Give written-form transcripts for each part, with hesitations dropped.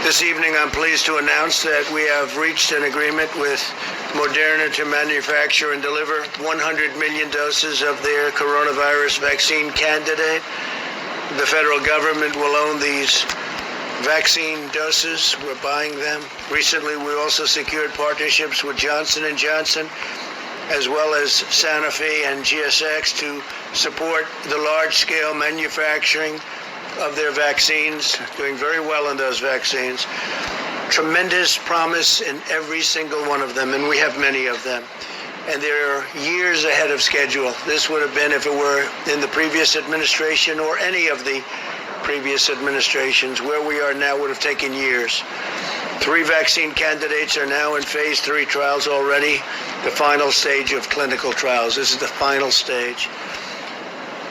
This evening, I'm pleased to announce that we have reached an agreement with Moderna to manufacture and deliver 100 million doses of their coronavirus vaccine candidate. The federal government will own these vaccine doses. We're buying them. Recently, we also secured partnerships with Johnson & Johnson, as well as Sanofi and GSX to support the large-scale manufacturing of their vaccines, doing very well in those vaccines. Tremendous promise in every single one of them, and we have many of them. And they're years ahead of schedule. This would have been if it were in the previous administration or any of the previous administrations. Where we are now would have taken years. 3 vaccine candidates are now in phase 3 trials already, the final stage of clinical trials. This is the final stage.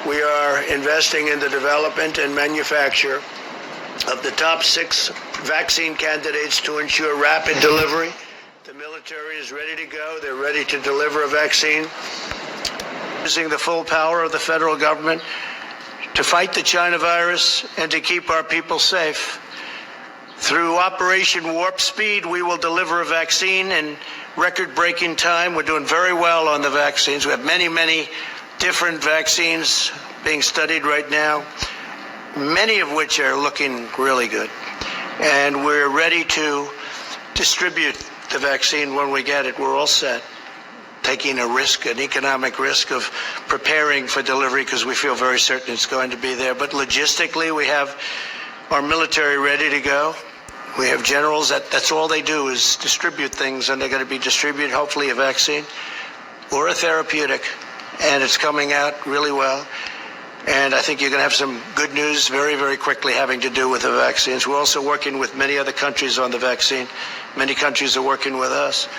We are investing in the development and manufacture of the top 6 vaccine candidates to ensure rapid delivery. The military is ready to go. They're ready to deliver a vaccine. Using the full power of the federal government to fight the China virus and to keep our people safe. Through Operation Warp Speed, we will deliver a vaccine in record-breaking time. We're doing very well on the vaccines. We have many, many different vaccines being studied right now, many of which are looking really good. And we're ready to distribute the vaccine when we get it. We're all set, taking a risk, an economic risk of preparing for delivery because we feel very certain it's going to be there. But logistically, we have our military ready to go. We have generals that's all they do is distribute things, and they're going to be distributed, hopefully, a vaccine or a therapeutic. And it's coming out really well. And I think you're going to have some good news very, very quickly having to do with the vaccines. We're also working with many other countries on the vaccine. Many countries are working with us.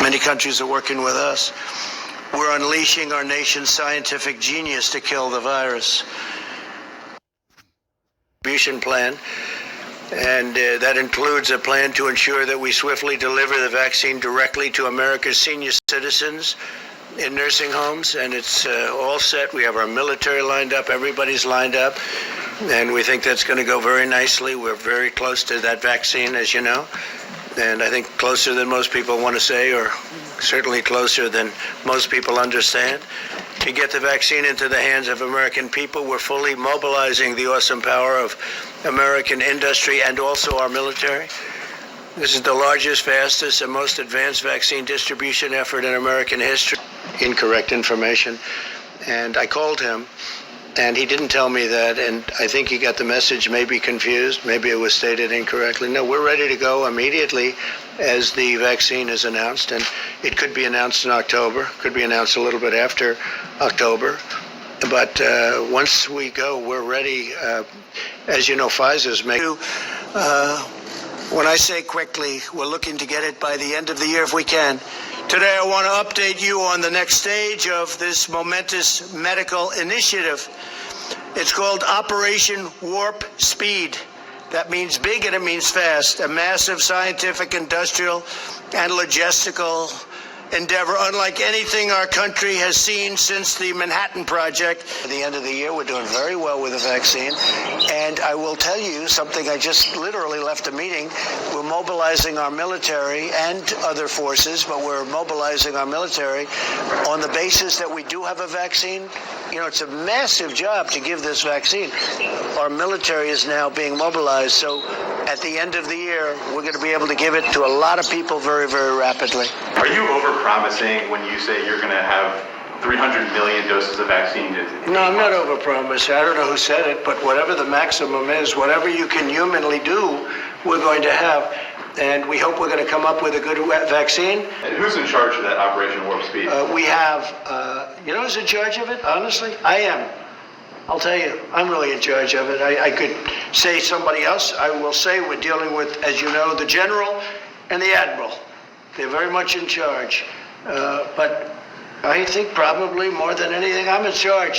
Many countries are working with us. We're unleashing our nation's scientific genius to kill the virus. Distribution plan. And that includes a plan to ensure that we swiftly deliver the vaccine directly to America's senior citizens in nursing homes, and it's all set. We have our military lined up, everybody's lined up, and we think that's going to go very nicely. We're very close to that vaccine, as you know, and I think closer than most people want to say, or certainly closer than most people understand. To get the vaccine into the hands of American people, we're fully mobilizing the awesome power of American industry and also our military. This is the largest, fastest, and most advanced vaccine distribution effort in American history. Incorrect information. And I called him, and he didn't tell me that, and I think he got the message maybe confused. Maybe it was stated incorrectly. No, we're ready to go immediately as the vaccine is announced, and it could be announced in October, could be announced a little bit after October. But once we go, we're ready. As you know, Pfizer's making. When I say quickly, we're looking to get it by the end of the year if we can. Today, I want to update you on the next stage of this momentous medical initiative. It's called Operation Warp Speed. That means big and it means fast. A massive scientific, industrial, and logistical endeavor, unlike anything our country has seen since the Manhattan Project. At the end of the year, we're doing very well with the vaccine. And I will tell you something, I just literally left a meeting. We're mobilizing our military and other forces, but we're mobilizing our military on the basis that we do have a vaccine. You know, it's a massive job to give this vaccine. Our military is now being mobilized, so at the end of the year, we're going to be able to give it to a lot of people very, very rapidly. Are you overpromising when you say you're going to have 300 million doses of vaccine? No, I'm not overpromising. I don't know who said it, but whatever the maximum is, whatever you can humanly do, we're going to have. And we hope we're going to come up with a good vaccine. And who's in charge of that Operation Warp Speed? We have, you know who's in charge of it, honestly? I am. I'll tell you, I'm really in charge of it. I could say somebody else. I will say we're dealing with, as you know, the general and the admiral. They're very much in charge. But I think probably more than anything, I'm in charge.